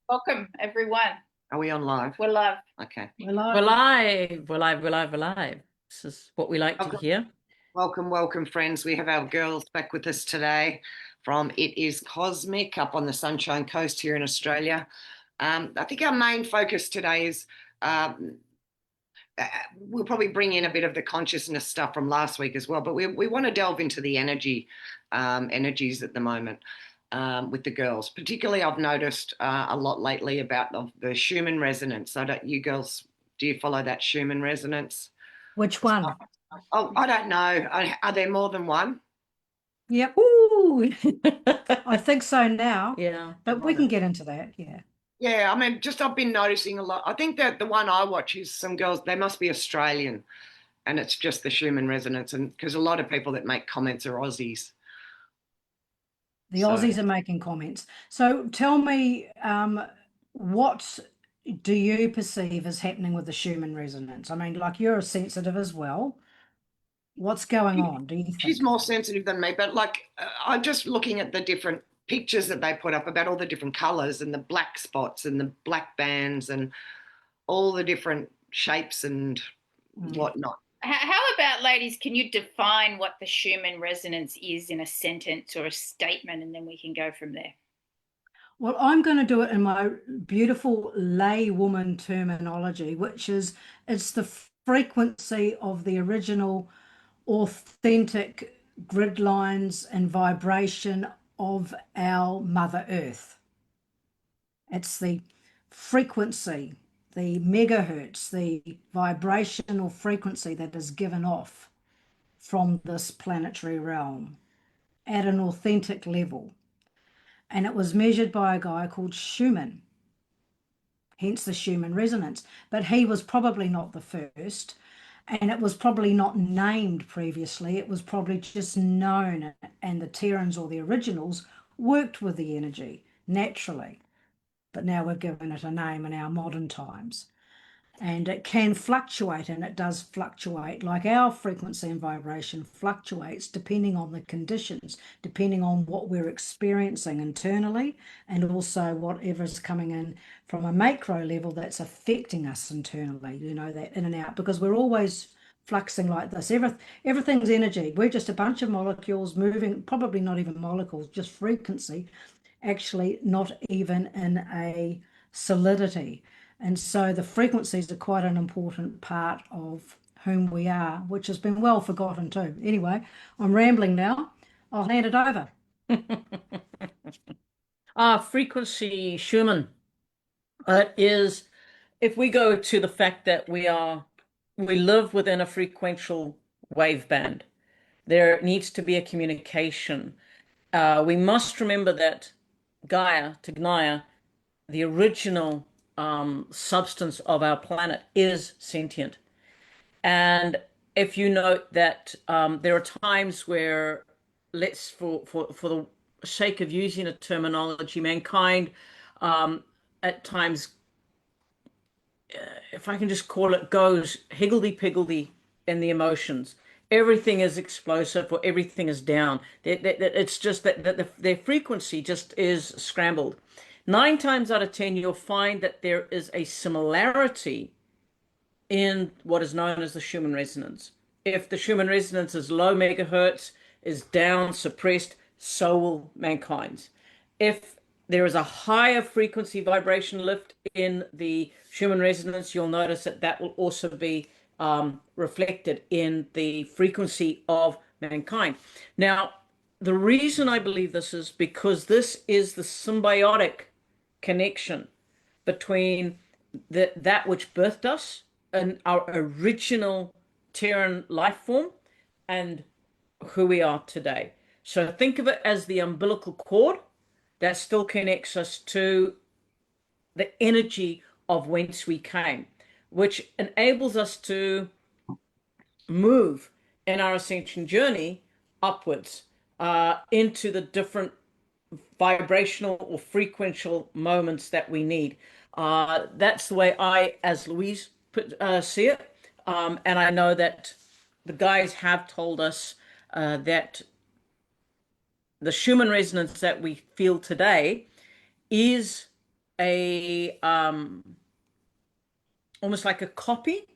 Welcome, everyone. Are we on live? We're live. Okay. We're We're live. live, we're live, we're live, we're live. This is what we like to Welcome, hear. welcome, friends. We have our girls back with us today from It Is Cosmic up on the Sunshine Coast here in Australia. I think our main focus today is um, we'll probably bring in a bit of the consciousness stuff from last week as well, but we want to delve into the energies at the moment with the girls. Particularly, I've noticed a lot lately about the Schumann resonance. So, you girls, do you follow that Schumann resonance? Which one? Oh, I don't know. Are there more than one? Yep, Ooh. I think so now, Yeah. but we can get into that. Yeah. Yeah, I mean, just I've been noticing a lot. I think that the one I watch is some girls, they must be Australian, and it's just the Schumann resonance. And because a lot of people that make comments are Aussies. The So, Aussies are making comments. So tell me, what do you perceive as happening with the Schumann resonance? I mean, like you're sensitive as well. What's going on, do you she's think? more sensitive than me, but like I'm just looking at the different pictures that they put up about all the different colors and the black spots and the black bands and all the different shapes and Mm. whatnot. How about, ladies, can you define what the Schumann resonance is in a sentence or a statement, and then we can go from there? Well, I'm going to do it in my beautiful laywoman terminology, which is it's the frequency of the original authentic grid lines and vibration of our Mother Earth. It's the frequency, the megahertz, the vibrational frequency that is given off from this planetary realm at an authentic level. And it was measured by a guy called Schumann, hence the Schumann resonance. But he was probably not the first, and it was probably not named previously. It was probably just known, and the Terrans or the originals worked with the energy naturally. But now we've given it a name in our modern times. And it can fluctuate, and it does fluctuate, like our frequency and vibration fluctuates depending on the conditions, depending on what we're experiencing internally, and also whatever's coming in from a macro level that's affecting us internally, that in and out, because we're always fluxing like this. Everything's energy. We're just a bunch of molecules moving, probably not even molecules, just frequency, actually not even in a solidity. And so the frequencies are quite an important part of whom we are, which has been well forgotten too. Anyway, I'm rambling now. I'll hand it over. Frequency Schumann is, if we go to the fact that we live within a frequential wave band, there needs to be a communication. We must remember that Gaia, the original substance of our planet, is sentient. And if you note that there are times where, let's for the sake of using a terminology, mankind at times, if I can just call it, goes higgledy-piggledy in the emotions. Everything is explosive or everything is down. It's just that their frequency just is scrambled. 9 times out of 10, you'll find that there is a similarity in what is known as the Schumann resonance. If the Schumann resonance is low megahertz, is down, suppressed, so will mankind's. If there is a higher frequency vibration lift in the Schumann resonance, you'll notice that that will also be reflected in the frequency of mankind. Now, the reason I believe this is because this is the symbiotic connection between that which birthed us and our original Terran life form and who we are today. So think of it as the umbilical cord that still connects us to the energy of whence we came, which enables us to move in our ascension journey upwards into the different vibrational or frequential moments that we need. That's the way I, as Louise, see it. And I know that the guys have told us that the Schumann resonance that we feel today is a almost like a copy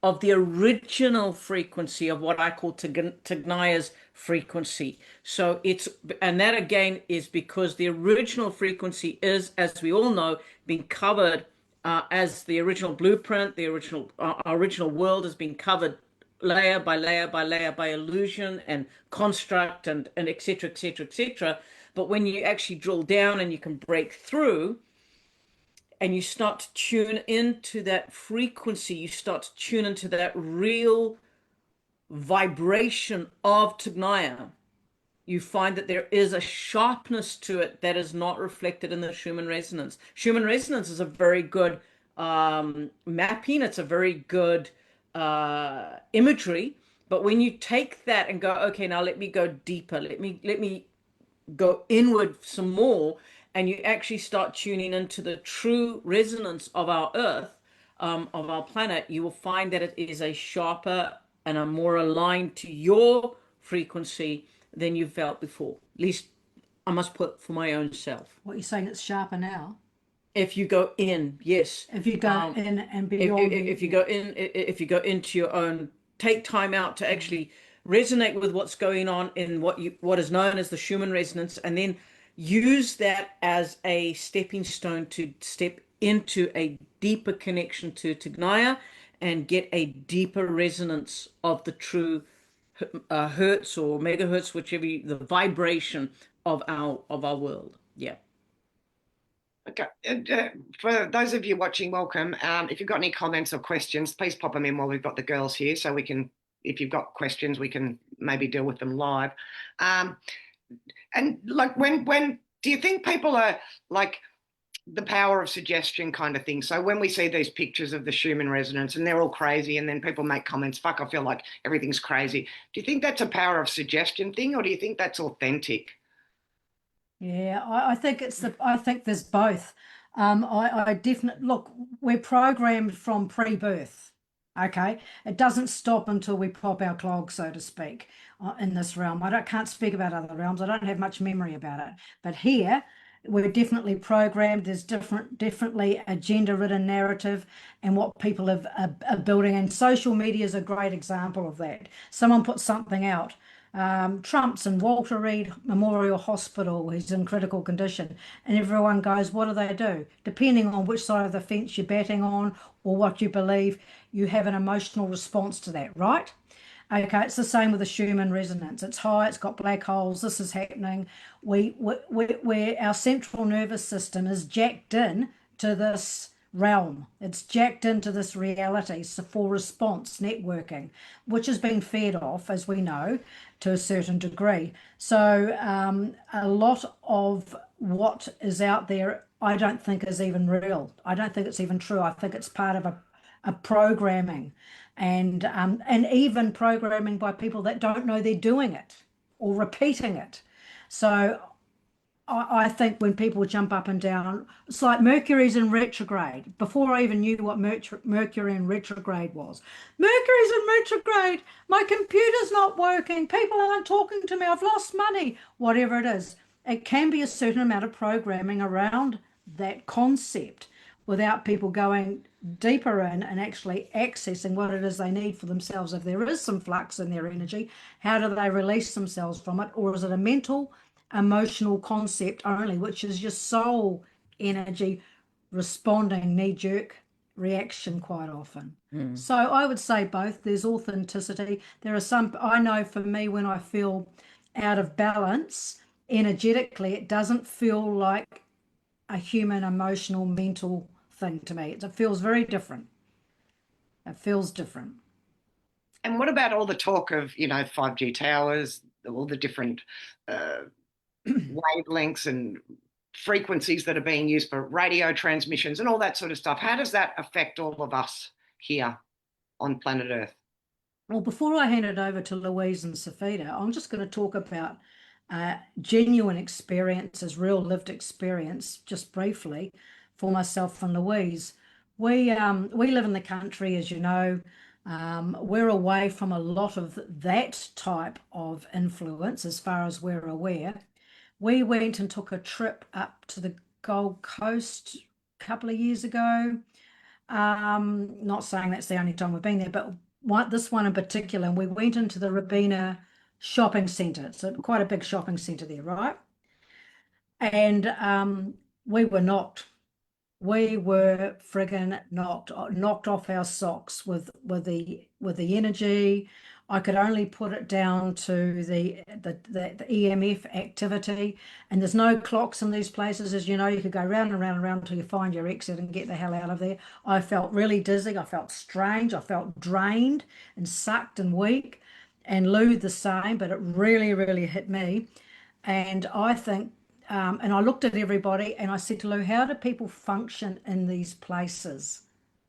of the original frequency of what I call Tagnaya's frequency. So it's, and that again is because the original frequency is, as we all know, being covered as the original blueprint, the original world has been covered layer by layer by layer by illusion and construct and et cetera, et cetera, et cetera. But when you actually drill down and you can break through, and you start to tune into that frequency, you start to tune into that real vibration of Tagnaya, you find that there is a sharpness to it that is not reflected in the Schumann resonance. Schumann resonance is a very good mapping, it's a very good imagery, but when you take that and go, okay, now let me go deeper, let me go inward some more, and you actually start tuning into the true resonance of our earth, of our planet, you will find that it is a sharper and a more aligned to your frequency than you felt before. At least I must put for my own self. What you're saying, it's sharper now. If you go in, yes. If you go in and beyond, if you go in, if you go into your own, take time out to actually resonate with what's going on in what is known as the Schumann resonance, and then use that as a stepping stone to step into a deeper connection to Tagnaya and get a deeper resonance of the true hertz or megahertz, whichever the vibration of our world. Yeah. Okay. For those of you watching, welcome. If you've got any comments or questions, please pop them in while we've got the girls here, so we can, if you've got questions, we can maybe deal with them live. And like, when do you think people are like the power of suggestion kind of thing? So when we see these pictures of the Schumann resonance and they're all crazy, and then people make comments, fuck, I feel like everything's crazy. Do you think that's a power of suggestion thing, or do you think that's authentic? yeah, I think I think there's both. I definitely look. We're programmed from pre-birth. Okay, it doesn't stop until we pop our clog, so to speak, in this realm. Can't speak about other realms. I don't have much memory about it, but here we're definitely programmed. There's definitely a gender-ridden narrative, and what people are building. And social media is a great example of that. Someone puts something out. Trump's in Walter Reed Memorial Hospital, he's in critical condition, and everyone goes, what do? Depending on which side of the fence you're batting on or what you believe, you have an emotional response to that, right? Okay, it's the same with the Schumann resonance. It's high, it's got black holes, this is happening. Our central nervous system is jacked in to this realm. It's jacked into this reality, so for response networking, which has been fed off, as we know, to a certain degree. So a lot of what is out there, I don't think is even real. I don't think it's even true. I think it's part of a programming, and even programming by people that don't know they're doing it or repeating it. So I think when people jump up and down, it's like Mercury's in retrograde. Before I even knew what Mercury in retrograde was. Mercury's in retrograde. My computer's not working. People aren't talking to me. I've lost money. Whatever it is. It can be a certain amount of programming around that concept without people going deeper in and actually accessing what it is they need for themselves. If there is some flux in their energy, how do they release themselves from it? Or is it a mental, emotional concept only, which is your soul energy responding knee-jerk reaction quite often? So I would say both. There's authenticity. There are some, I know for me, when I feel out of balance energetically, it doesn't feel like a human emotional mental thing to me. It feels very different. It feels different. And what about all the talk of, 5G towers, all the different wavelengths and frequencies that are being used for radio transmissions and all that sort of stuff? How does that affect all of us here on planet Earth? Well, before I hand it over to Louise and Cfieter, I'm just going to talk about genuine experiences, real lived experience, just briefly, for myself and Louise. We live in the country, as you know. We're away from a lot of that type of influence, as far as we're aware. We went and took a trip up to the Gold Coast a couple of years ago. Not saying that's the only time we've been there, but this one in particular, and we went into the Robina shopping centre. It's quite a big shopping centre there, right? And we were knocked. We were friggin' knocked off our socks with the energy. I could only put it down to the EMF activity, and there's no clocks in these places, as you know. You could go round and round and round until you find your exit and get the hell out of there. I felt really dizzy. I felt strange. I felt drained and sucked and weak, and Lou the same. But it really, really hit me, and I think. And I looked at everybody and I said to Lou, how do people function in these places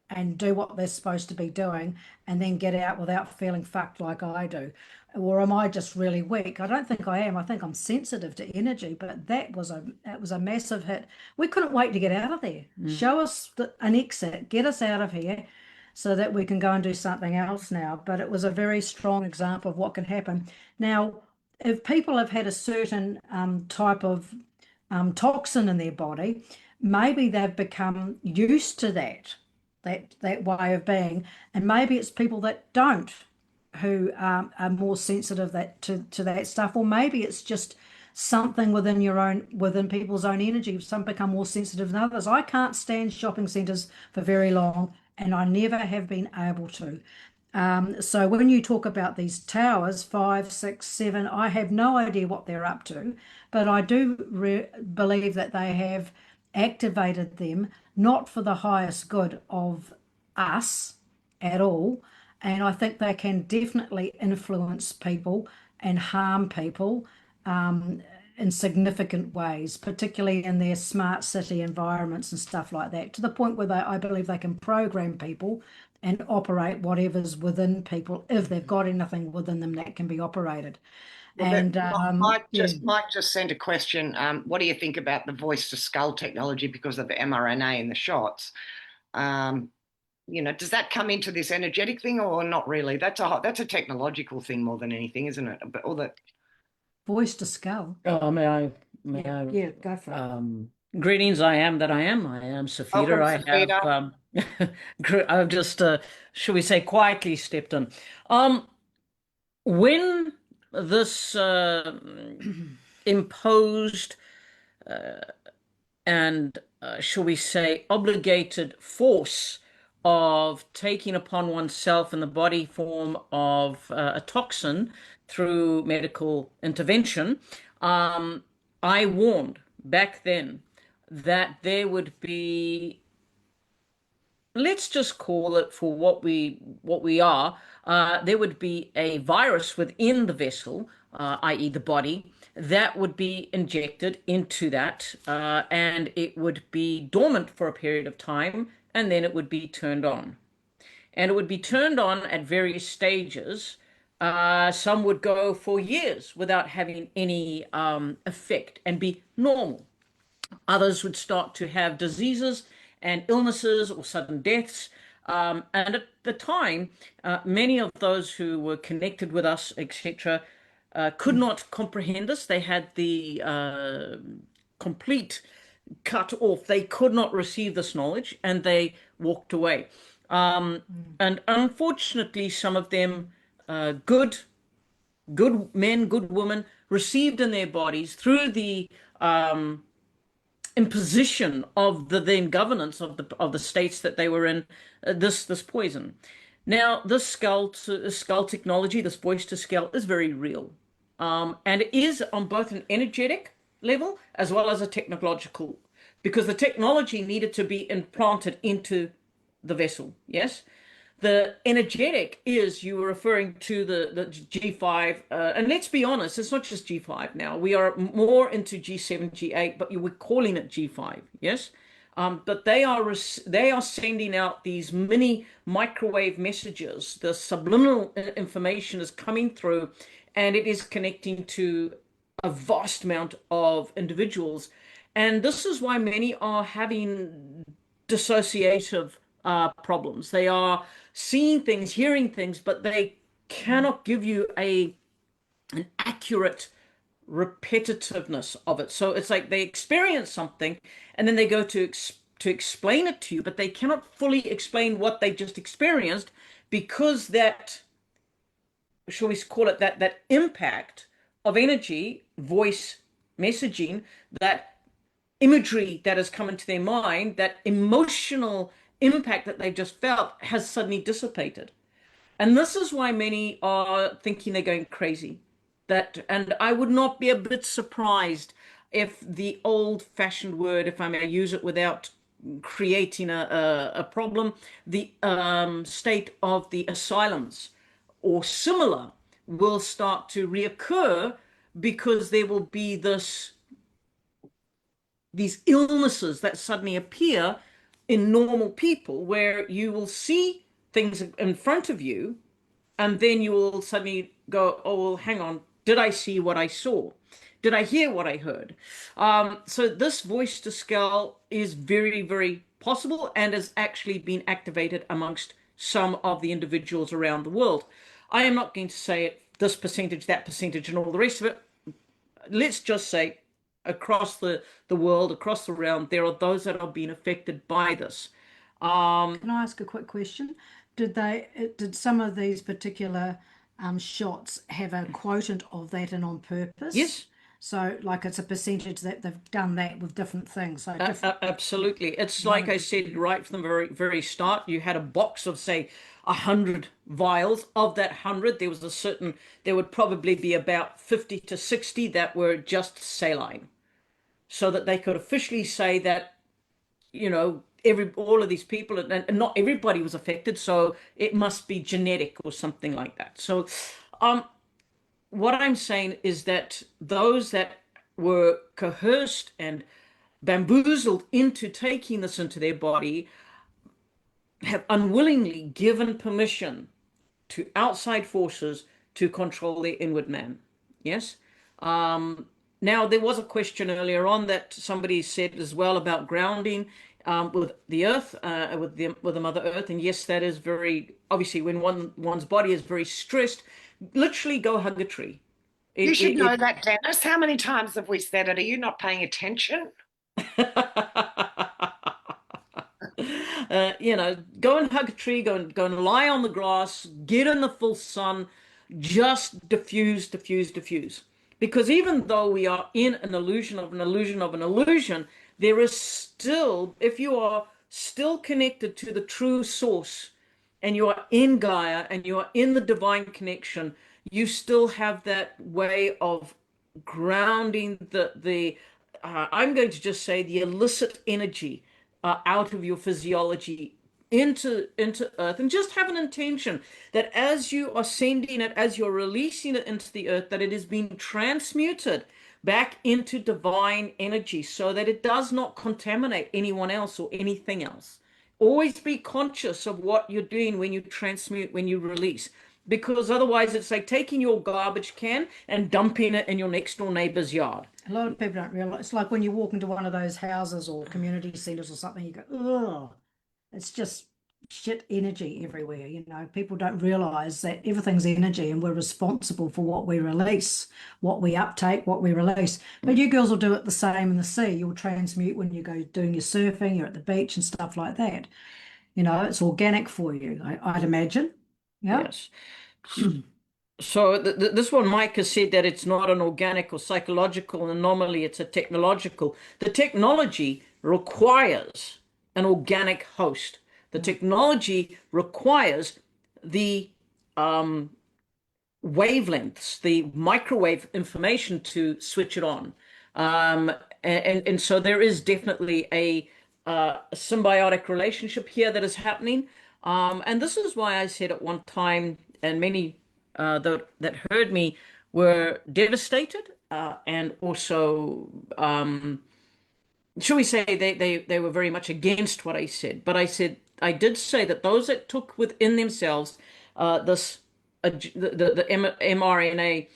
and do what they're supposed to be doing and then get out without feeling fucked like I do? Or am I just really weak? I don't think I am. I think I'm sensitive to energy, but that was a massive hit. We couldn't wait to get out of there. Show us an exit, get us out of here so that we can go and do something else now. But it was a very strong example of what can happen. Now, if people have had a certain type of toxin in their body, maybe they've become used to that way of being, and maybe it's people that don't, who are more sensitive to that stuff, or maybe it's just something within people's own energy. Some become more sensitive than others. I can't stand shopping centres for very long, and I never have been able to. So when you talk about these towers, 5, 6, 7, I have no idea what they're up to, but I do believe that they have activated them not for the highest good of us at all. And I think they can definitely influence people and harm people in significant ways, particularly in their smart city environments and stuff like that, to the point where I believe they can program people and operate whatever's within people if they've got anything within them that can be operated. Well, And Mike just sent a question. What do you think about the voice to skull technology because of the mRNA in the shots? Does that come into this energetic thing or not really? That's a technological thing more than anything, isn't it? But all that voice to skull. Oh, may I? Yeah, go for it. Greetings, I am that I am. I am Cfieter. Welcome, I have I've just shall we say quietly stepped in. When this imposed and shall we say obligated force of taking upon oneself in the body form of a toxin through medical intervention, I warned back then that there would be, let's just call it for what we are, there would be a virus within the vessel, i.e. the body, that would be injected into that, and it would be dormant for a period of time, and then it would be turned on. And it would be turned on at various stages. Some would go for years without having any effect and be normal. Others would start to have diseases and illnesses or sudden deaths. And at the time, many of those who were connected with us, etc., could not comprehend this. They had the complete cut off. They could not receive this knowledge, and they walked away. And unfortunately, some of them, good men, good women, received in their bodies through the imposition of the then governance of the states that they were in, this poison. Now, this skull technology, this voice to skull, is very real, and it is on both an energetic level as well as a technological, because the technology needed to be implanted into the vessel. Yes, the energetic is, you were referring to the G5, and let's be honest, it's not just G5 now. We are more into G7, G8, but you were calling it G5, yes? But they are sending out these mini microwave messages. The subliminal information is coming through, and it is connecting to a vast amount of individuals. And this is why many are having dissociative problems. They are seeing things, hearing things, but they cannot give you an accurate repetitiveness of it. So it's like they experience something and then they go to explain it to you, but they cannot fully explain what they just experienced because that, shall we call it, that impact of energy, voice, messaging, that imagery that has come into their mind, that emotional impact that they've just felt has suddenly dissipated. And this is why many are thinking they're going crazy. That, and I would not be a bit surprised if the old-fashioned word, if I may use it without creating a problem, the state of the asylums or similar will start to reoccur because there will be these illnesses that suddenly appear in normal people where you will see things in front of you and then you will suddenly go, oh, well, hang on, did I see what I saw? Did I hear what I heard? So this voice to scale is very, very possible and has actually been activated amongst some of the individuals around the world. I am not going to say it, this percentage, that percentage, and all the rest of it. Let's just say across the world, across the realm, there are those that are being affected by this. Can I ask a quick question? Did some of these particular shots have a quotient of that in on purpose? Yes. So, like, it's a percentage that they've done that with different things. So Absolutely. It's like I said right from the very, very start, you had a box of, say, 100 vials. Of that 100, there would probably be about 50 to 60 that were just saline. So that they could officially say that, all of these people, and not everybody was affected, so it must be genetic or something like that. So, what I'm saying is that those that were coerced and bamboozled into taking this into their body have unwillingly given permission to outside forces to control their inward man. Yes. Now, there was a question earlier on that somebody said as well about grounding with the earth, with the Mother Earth. And yes, that is very, obviously, when one's body is very stressed, literally go hug a tree. You should know that, Dennis. How many times have we said it? Are you not paying attention? Go and hug a tree, go and lie on the grass, get in the full sun, just diffuse, diffuse, diffuse. Because even though we are in an illusion of an illusion of an illusion, there is still, if you are still connected to the true source and you are in Gaia and you are in the divine connection, you still have that way of grounding I'm going to just say the illicit energy out of your physiology into earth, and just have an intention that as you are sending it, as you're releasing it into the earth, that it is being transmuted back into divine energy so that it does not contaminate anyone else or anything else. Always be conscious of what you're doing when you transmute, when you release, because otherwise it's like taking your garbage can and dumping it in your next door neighbor's yard. a lot of people don't realize. It's like when you walk into one of those houses or community centers or something, you go, oh, it's just shit energy everywhere. People don't realize that everything's energy and we're responsible for what we release, what we uptake, what we release. But you girls will do it the same in the sea. You'll transmute when you go doing your surfing, you're at the beach and stuff like that. It's organic for you, I'd imagine. Yeah. Yes. So this one, Mike has said that it's not an organic or psychological anomaly, it's a technological. The technology requires an organic host. The technology requires the wavelengths, the microwave information to switch it on. And so there is definitely a symbiotic relationship here that is happening. And this is why I said at one time, and many that heard me were devastated and also, shall we say, they were very much against what I said. But I did say that those that took within themselves the mRNA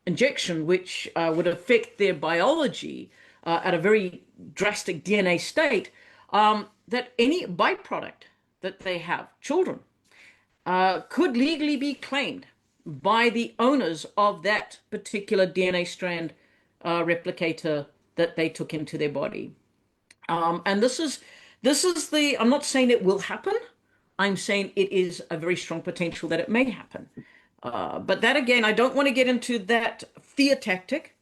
injection, which would affect their biology at a very drastic DNA state, that any byproduct that they have, children, could legally be claimed by the owners of that particular DNA strand replicator that they took into their body. And this is the, I'm not saying it will happen. I'm saying it is a very strong potential that it may happen. But that again, I don't want to get into that fear tactic.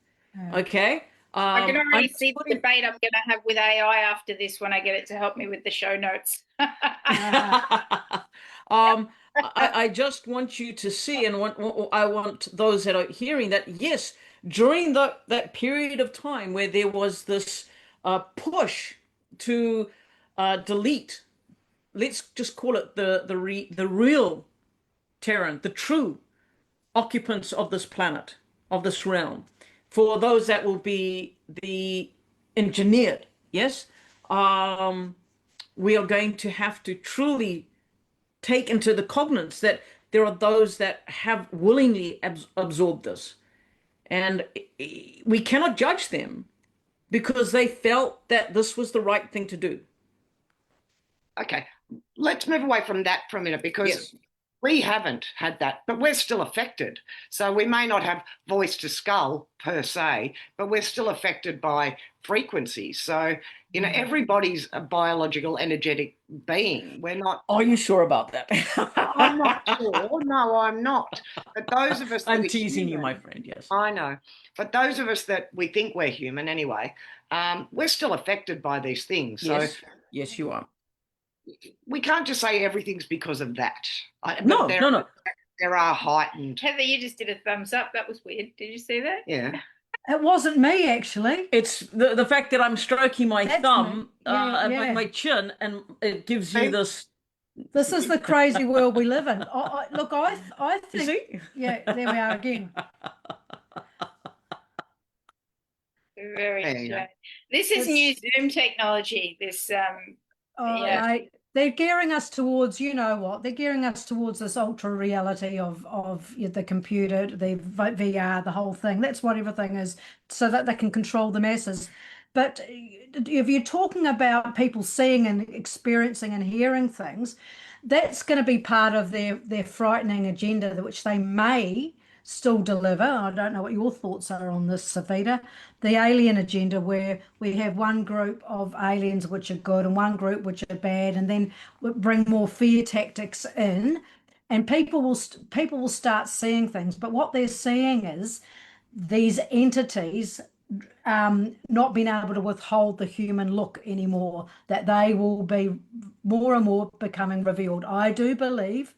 Okay. I can already I'm see the debate I'm going to have with AI after this when I get it to help me with the show notes. I just want you to see, and I want those that are hearing that, yes, during that period of time where there was this push to delete, let's just call it the real Terran, the true occupants of this planet, of this realm, for those that will be the engineered, yes, we are going to have to truly take into the cognizance that there are those that have willingly absorbed this. And we cannot judge them because they felt that this was the right thing to do. Okay, let's move away from that for a minute, because Yes. we haven't had that, but we're still affected. So we may not have voice to skull per se, but we're still affected by frequencies. So, everybody's a biological, energetic being. We're not. Are you sure about that? I'm not sure. No, I'm not. But those of us that I'm are teasing you, human, my friend. Yes. I know. But those of us that we think we're human anyway, we're still affected by these things. So Yes. Yes, you are. we can't just say everything's because of that. No, but no. there are heightened. Heather, you just did a thumbs up. That was weird. Did you see that? Yeah. It wasn't me, actually. It's the fact that I'm stroking my That's thumb me. Yeah. my chin, and it gives you this. This is the crazy world we live in. Look, I You think, see? yeah, there we are again. Very There you go. strange. This is new Zoom technology. This Oh, yeah. mate, they're gearing us towards, you know what? They're gearing us towards this ultra reality of the computer, the VR, the whole thing. That's what everything is, so that they can control the masses. But if you're talking about people seeing and experiencing and hearing things, that's going to be part of their frightening agenda, which they may still deliver. I don't know what your thoughts are on this, Cfieter. The alien agenda, where we have one group of aliens which are good and one group which are bad, and then we bring more fear tactics in, and people will start seeing things. But what they're seeing is these entities not being able to withhold the human look anymore, that they will be more and more becoming revealed. I do believe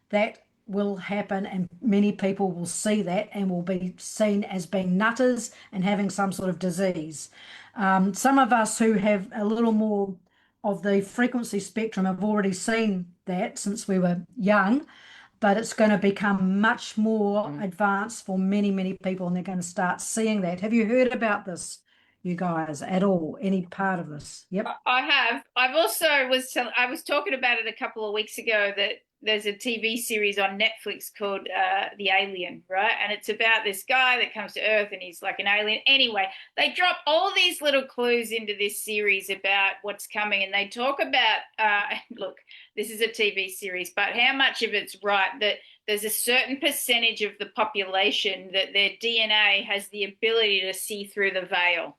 that will happen, and many people will see that and will be seen as being nutters and having some sort of disease. Some of us who have a little more of the frequency spectrum have already seen that since we were young, but it's going to become much more advanced for many, many people, and they're going to start seeing that. Have you heard about this, you guys, at all? Any part of this? Yep. I have. I've also I was talking about it a couple of weeks ago, that there's a TV series on Netflix called The Alien, right? And it's about this guy that comes to Earth and he's like an alien. Anyway, they drop all these little clues into this series about what's coming, and they talk about look, this is a TV series, but how much of it's right, that there's a certain percentage of the population that their DNA has the ability to see through the veil.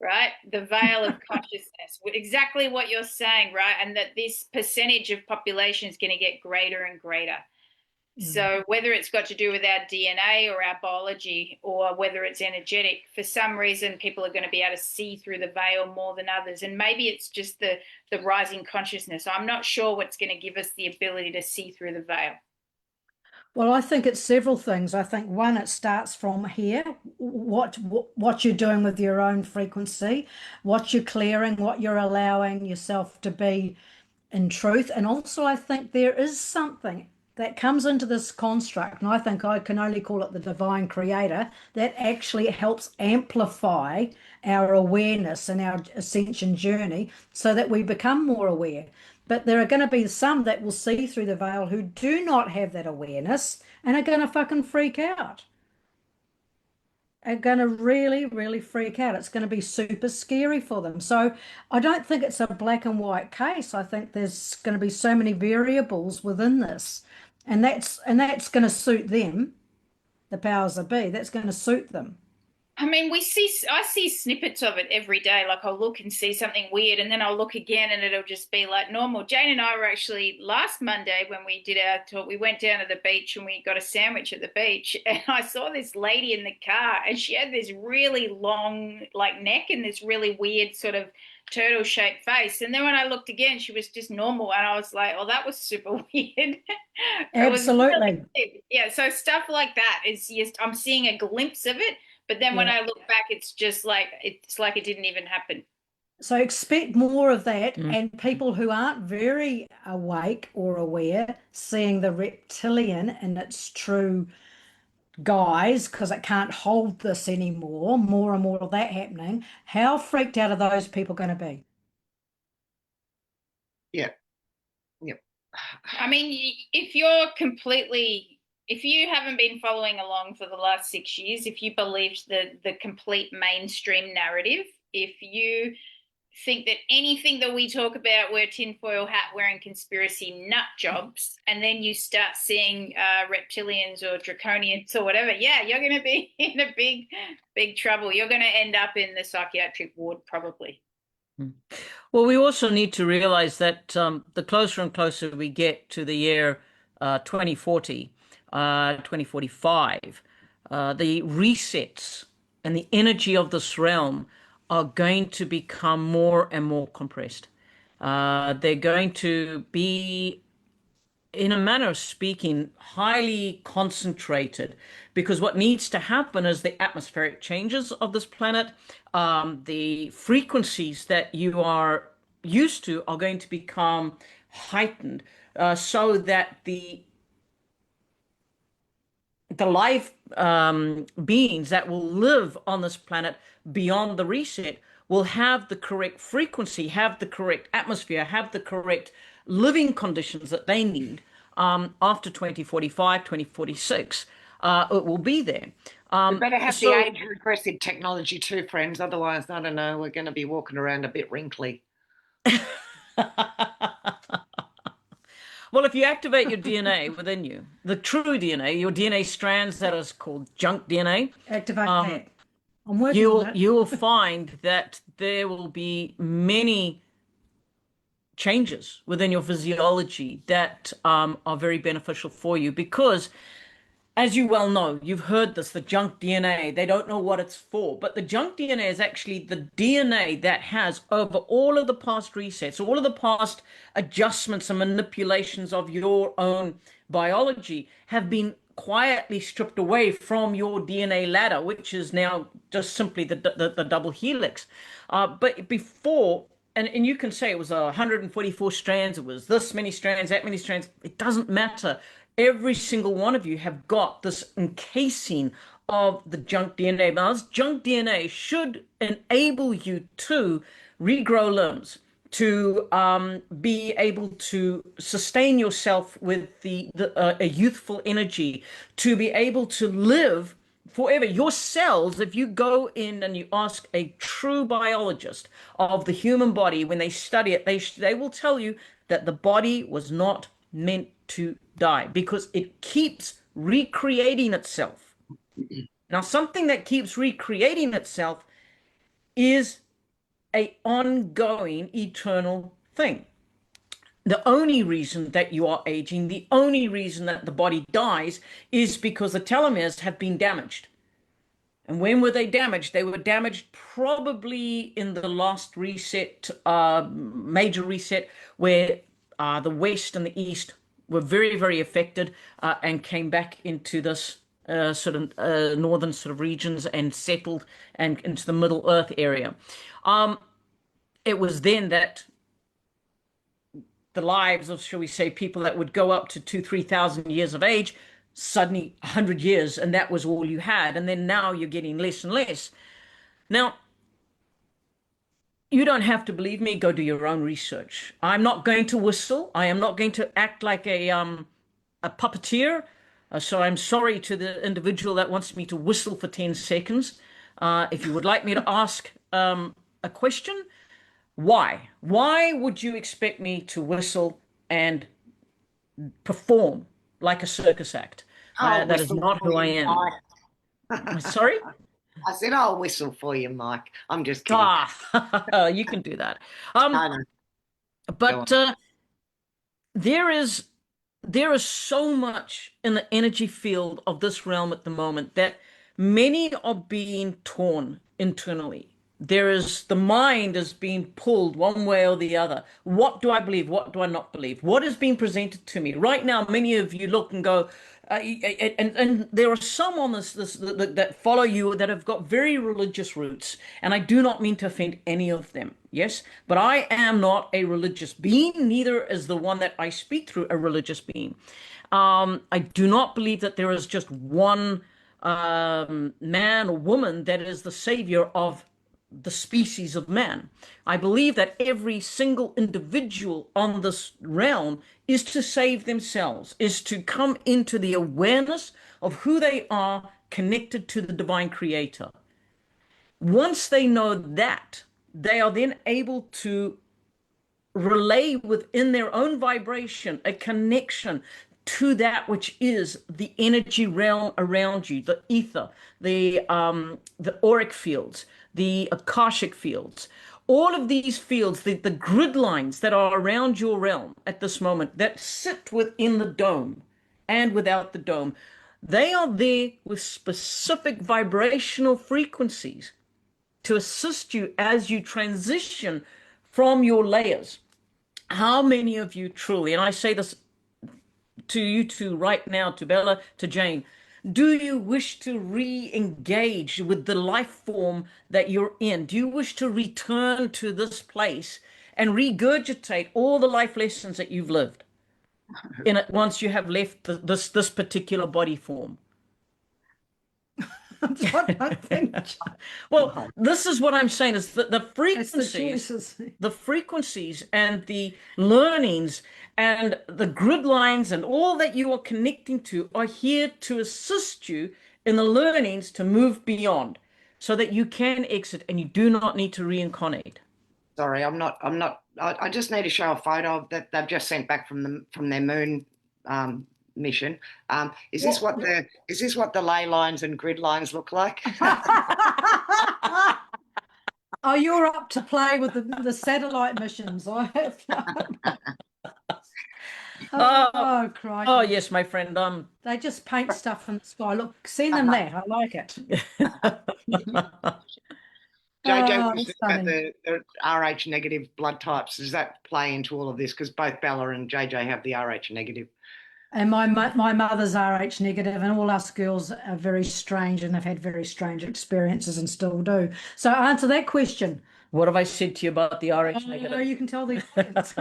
Right? The veil of consciousness, exactly what you're saying, right? And that this percentage of population is going to get greater and greater. So whether it's got to do with our DNA or our biology, or whether it's energetic, for some reason people are going to be able to see through the veil more than others. And maybe it's just the rising consciousness. I'm not sure what's going to give us the ability to see through the veil. Well, I think it's several things. I think one, it starts from here, what you're doing with your own frequency, what you're clearing, what you're allowing yourself to be in truth. And also, I think there is something that comes into this construct, and I think I can only call it the divine creator, that actually helps amplify our awareness and our ascension journey so that we become more aware. But there are going to be some that will see through the veil who do not have that awareness and are going to fucking freak out. Are going to really, really freak out. It's going to be super scary for them. So I don't think it's a black and white case. I think there's going to be so many variables within this. And that's going to suit them, the powers that be. That's going to suit them. I mean, I see snippets of it every day. Like I'll look and see something weird, and then I'll look again, and it'll just be like normal. Jane and I were actually last Monday when we did our talk, we went down to the beach and we got a sandwich at the beach, and I saw this lady in the car, and she had this really long, like neck and this really weird sort of turtle shaped face. And then when I looked again, she was just normal, and I was like, "Oh, that was super weird." It was Absolutely. really, yeah. So stuff like that is just I'm seeing a glimpse of it. But then when Yeah. I look back, it's like it didn't even happen. So expect more of that, Mm. and people who aren't very awake or aware, seeing the reptilian in its true guise, because it can't hold this anymore, more and more of that happening. How freaked out are those people going to be? Yeah. Yep. I mean, if you haven't been following along for the last 6 years, if you believed the complete mainstream narrative, if you think that anything that we talk about were tinfoil hat wearing conspiracy nut jobs, and then you start seeing reptilians or draconians or whatever, yeah, you're going to be in a big trouble. You're going to end up in the psychiatric ward probably. Well, we also need to realize that the closer and closer we get to the year 2040, 2045, the resets and the energy of this realm are going to become more and more compressed. They're going to be, in a manner of speaking, highly concentrated, because what needs to happen is the atmospheric changes of this planet, the frequencies that you are used to are going to become heightened, so that the life beings that will live on this planet beyond the reset will have the correct frequency, have the correct atmosphere, have the correct living conditions that they need after 2045, 2046. It will be there. We better have the So age regressive technology too, friends. Otherwise, I don't know, we're going to be walking around a bit wrinkly. well, if you activate your DNA within you, the true DNA, your DNA strands that is called junk DNA, Activate that. I'm working on it. you will find that there will be many changes within your physiology that are very beneficial for you, because as you well know, you've heard this, the junk DNA, they don't know what it's for, but the junk DNA is actually the DNA that has, over all of the past resets, all of the past adjustments and manipulations of your own biology, have been quietly stripped away from your DNA ladder, which is now just simply the double helix. But before, and you can say it was 144 strands, it was this many strands, that many strands, it doesn't matter. Every single one of you have got this encasing of the junk DNA. Now, this junk DNA should enable you to regrow limbs, to be able to sustain yourself with a youthful energy, to be able to live forever. Your cells, if you go in and you ask a true biologist of the human body, when they study it, they will tell you that the body was not meant to die, because it keeps recreating itself. Now, something that keeps recreating itself is a ongoing eternal thing. The only reason that you are aging, the only reason that the body dies, is because the telomeres have been damaged. And when were they damaged? They were damaged probably in the last reset, major reset, where the West and the East were very, very affected, and came back into this sort of northern sort of regions and settled and into the Middle Earth area. It was then that the lives of, shall we say, people that would go up to 3,000 years of age, suddenly 100 years, and that was all you had. And then now you're getting less and less. Now, you don't have to believe me. Go do your own research. I'm not going to whistle. I am not going to act like a puppeteer. So I'm sorry to the individual that wants me to whistle for 10 seconds. If you would like me to ask a question, why? Why would you expect me to whistle and perform like a circus act. I'll That is whistle not for who I you, am. Mike. Sorry? I said I'll whistle for you, Mike. I'm just kidding. Ah, you can do that. No, no, go But on. there is there is so much in the energy field of this realm at the moment that many are being torn internally. There is the mind is being pulled one way or the other. What do I believe? What do I not believe? What is being presented to me right now? Many of you look and go, and there are some on this that follow you that have got very religious roots, and I do not mean to offend any of them. Yes, but I am not a religious being. Neither is the one that I speak through a religious being. I do not believe that there is just one man or woman that is the savior of the species of man. I believe that every single individual on this realm is to save themselves, is to come into the awareness of who they are connected to the divine creator. Once they know that, they are then able to relay within their own vibration a connection to that which is the energy realm around you, the ether, the auric fields, the akashic fields, all of these fields, the grid lines that are around your realm at this moment that sit within the dome and without the dome, they are there with specific vibrational frequencies to assist you as you transition from your layers. How many of you truly, and I say this to you two right now, to Bella, to Jane, do you wish to re-engage with the life form that you're in? Do you wish to return to this place and regurgitate all the life lessons that you've lived in it once you have left this particular body form? That's what I think. Well, this is what I'm saying is that the It's the frequencies, choices. the frequencies and the learnings and the grid lines and all that you are connecting to are here to assist you in the learnings to move beyond so that you can exit and you do not need to reincarnate. Sorry, I'm not. I just need to show a photo that they've just sent back from their moon mission. Is this what the ley lines and grid lines look like? Oh, you're up to play with the satellite missions. I have. Oh, Oh, oh crikey. yes, my friend. They just paint stuff in the sky. Look, send them that. I like it. JJ Oh, was that's about funny. the RH negative blood types. Does that play into all of this? Because both Bella and JJ have the RH negative. And my mother's RH negative, and all us girls are very strange and have had very strange experiences and still do. So answer that question. What have I said to you about the RH Oh, negative? you can tell the audience.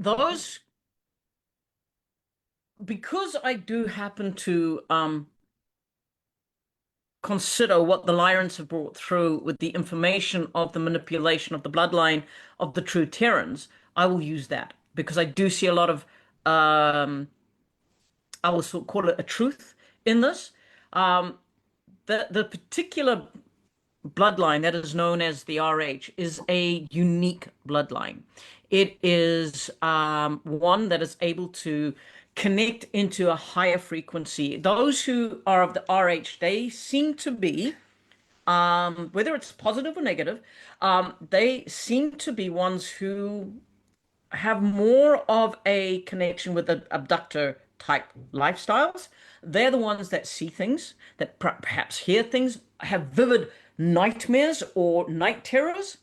Those because I do happen to consider what the Lyrans have brought through with the information of the manipulation of the bloodline of the true Terrans, I will use that because I do see a lot of I will sort of call it a truth in this. Um, the particular bloodline that is known as the RH is a unique bloodline. It is one that is able to connect into a higher frequency. Those who are of the RH, they seem to be, whether it's positive or negative, they seem to be ones who have more of a connection with the abductor type lifestyles. They're the ones that see things, that perhaps hear things, have vivid nightmares or night terrors,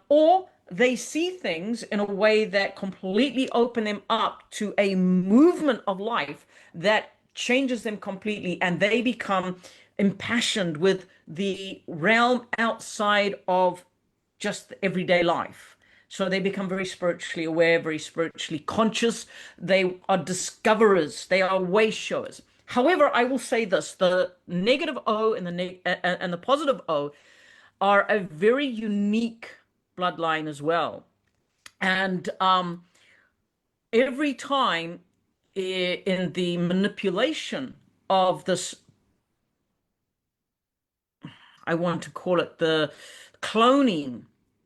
or they see things in a way that completely open them up to a movement of life that changes them completely and they become impassioned with the realm outside of just everyday life. So they become very spiritually aware, very spiritually conscious. They are discoverers. They are way showers. However, I will say this: the negative O and the positive O are a very unique bloodline as well. And every time in the manipulation of this, I want to call it the cloning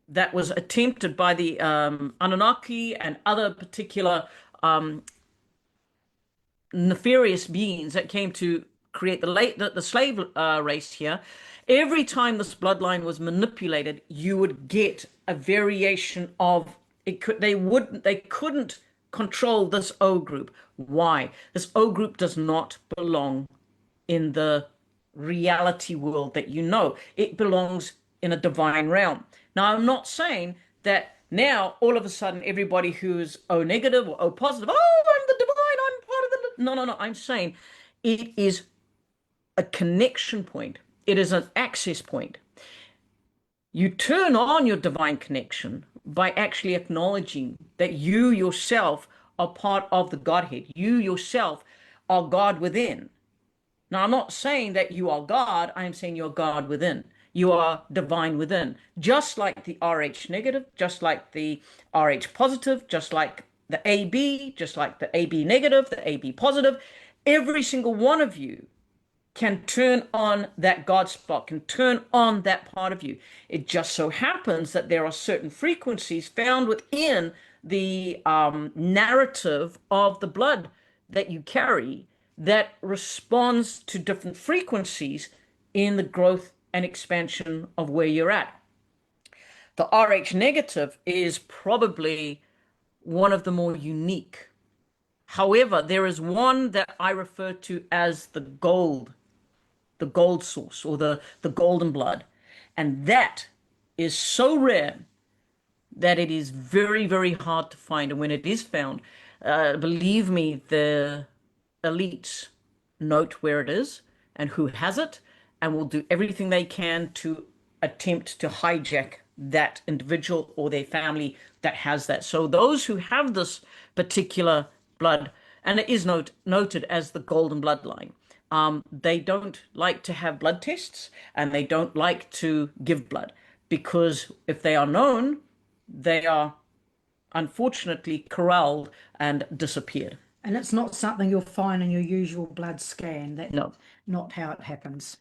that was attempted by the Anunnaki and other particular nefarious beings that came to create the slave race here, every time this bloodline was manipulated, you would get a variation of it. They couldn't control this O group. Why? This O group does not belong in the reality world that you know. It belongs in a divine realm. Now, I'm not saying that now all of a sudden everybody who's O negative or O positive, oh, I'm the divine, I'm part of the. No, no, no. I'm saying it is a connection point. It is an access point. You turn on your divine connection by actually acknowledging that you yourself are part of the Godhead. You yourself are God within. Now, I'm not saying that you are God. I am saying you're God within. You are divine within. Just like the RH negative, just like the RH positive, just like the AB, just like the AB negative, the AB positive. Every single one of you can turn on that God spot, can turn on that part of you. It just so happens that there are certain frequencies found within the narrative of the blood that you carry that responds to different frequencies in the growth and expansion of where you're at. The RH negative is probably one of the more unique. However, there is one that I refer to as the gold source, or the golden blood. And that is so rare that it is very, very hard to find. And when it is found, believe me, the elites note where it is and who has it, and will do everything they can to attempt to hijack that individual or their family that has that. So those who have this particular blood, and it is noted as the golden bloodline, they don't like to have blood tests, and they don't like to give blood, because if they are known, they are unfortunately corralled and disappeared. And it's not something you'll find in your usual blood scan. That's No. not how it happens.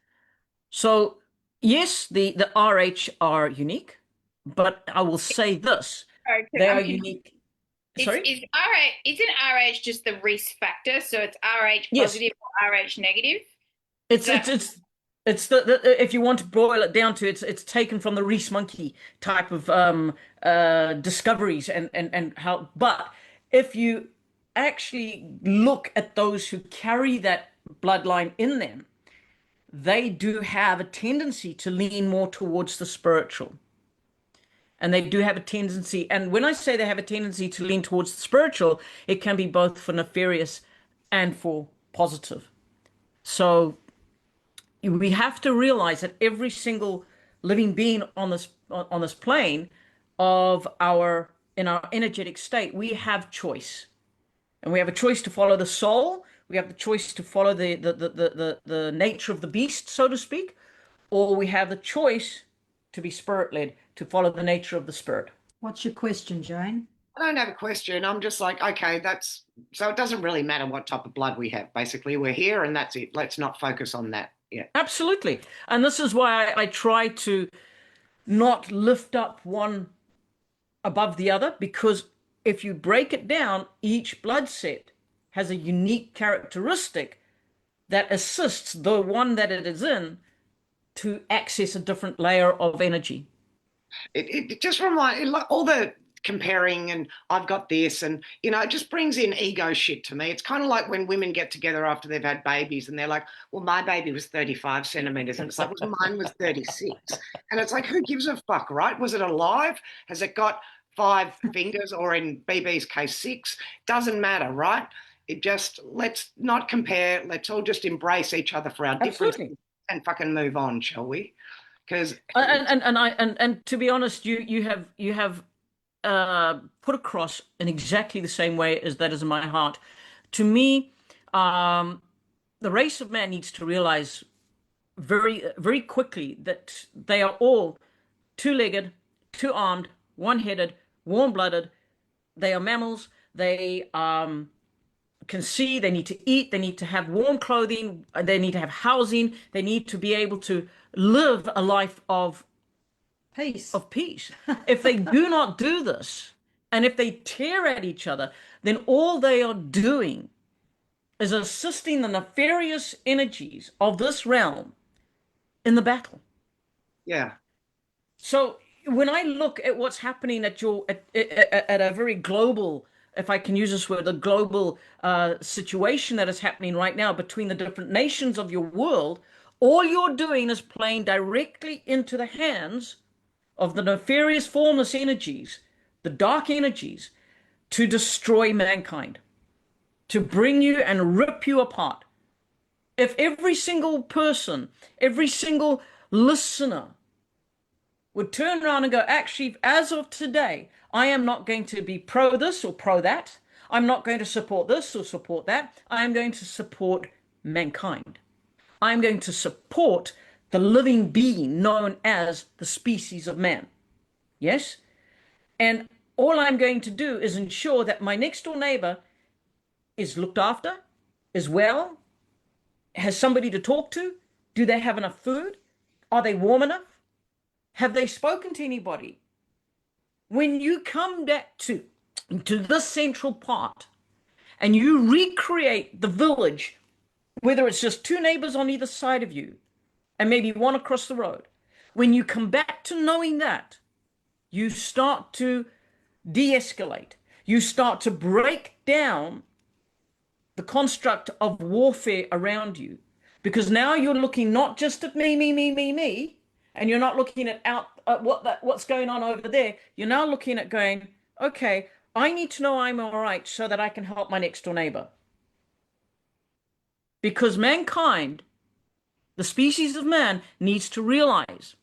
So yes, the RH are unique, but I will say this: they are unique. Sorry? Is RH, isn't RH just the risk factor? So it's RH Yes. positive or RH negative? It's the if you want to boil it down to it's taken from the Reese monkey type of discoveries and how. But if you actually look at those who carry that bloodline in them, they do have a tendency to lean more towards the spiritual. And they do have a tendency, and when I say they have a tendency to lean towards the spiritual, it can be both for nefarious and for positive. So we have to realize that every single living being on this plane of in our energetic state, we have choice. And we have a choice to follow the soul. We have the choice to follow the nature of the beast, so to speak, or we have the choice to be spirit-led, to follow the nature of the spirit. What's your question, Jane? I don't have a question. I'm just like, okay, so it doesn't really matter what type of blood we have. Basically, we're here and that's it. Let's not focus on that. Yeah. Absolutely. And this is why I try to not lift up one above the other, because if you break it down, each blood set has a unique characteristic that assists the one that it is in to access a different layer of energy. It just reminds, like, all the comparing and I've got this, and it just brings in ego shit to me. It's kind of like when women get together after they've had babies and they're like, well, my baby was 35 centimeters, and it's like, well, mine was 36. And it's like, who gives a fuck, right? Was it alive? Has it got 5 fingers, or in BB's case 6? Doesn't matter, right? Let's not compare. Let's all just embrace each other for our differences and fucking move on, shall we? Because and to be honest, you have put across in exactly the same way as that is in my heart. To me, the race of man needs to realize very, very quickly that they are all 2-legged, 2-armed, 1-headed, warm-blooded. They are mammals. They can see. They need to eat. They need to have warm clothing. They need to have housing. They need to be able to live a life of peace. If they do not do this, and if they tear at each other, then all they are doing is assisting the nefarious energies of this realm in the battle. Yeah. So when I look at what's happening at a very global, if I can use this word, a global situation that is happening right now between the different nations of your world, all you're doing is playing directly into the hands of the nefarious formless energies, the dark energies, to destroy mankind, to bring you and rip you apart. If every single person, every single listener would turn around and go, actually, as of today, I am not going to be pro this or pro that. I'm not going to support this or support that. I am going to support mankind. I'm going to support the living being known as the species of man. Yes? And all I'm going to do is ensure that my next door neighbor is looked after, is well, has somebody to talk to. Do they have enough food? Are they warm enough? Have they spoken to anybody? When you come back to this central part and you recreate the village, whether it's just two neighbors on either side of you and maybe one across the road, when you come back to knowing that, you start to de-escalate. You start to break down the construct of warfare around you, because now you're looking not just at me, and you're not looking at what's going on over there. You're now looking at going, okay, I need to know I'm all right so that I can help my next door neighbor. Because mankind, the species of man, needs to realize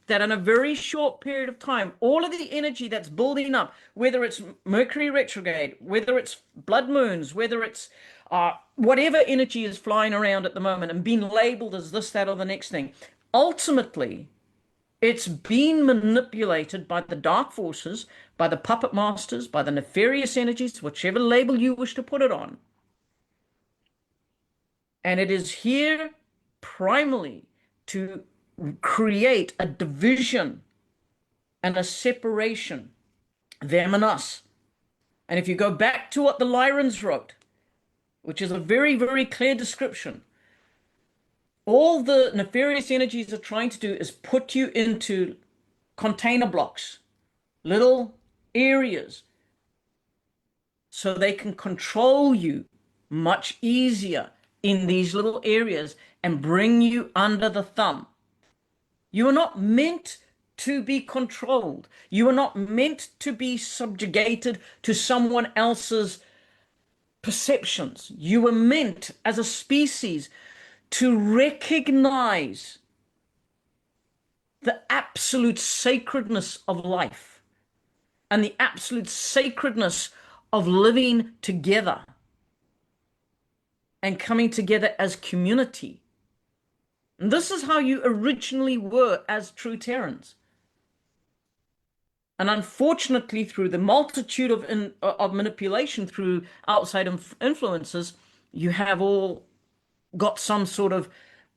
that in a very short period of time, all of the energy that's building up, whether it's Mercury retrograde, whether it's blood moons, whether it's whatever energy is flying around at the moment and being labeled as this, that, or the next thing, ultimately, it's being manipulated by the dark forces, by the puppet masters, by the nefarious energies, whichever label you wish to put it on. And it is here primarily to create a division and a separation, them and us. And if you go back to what the Lyrans wrote, which is a very, very clear description, all the nefarious energies are trying to do is put you into container blocks, little areas, so they can control you much easier in these little areas and bring you under the thumb. You are not meant to be controlled. You are not meant to be subjugated to someone else's perceptions. You were meant as a species to recognize the absolute sacredness of life and the absolute sacredness of living together and coming together as community. And this is how you originally were as true Terrans. And unfortunately, through the multitude of manipulation through outside influences, you have all got some sort of,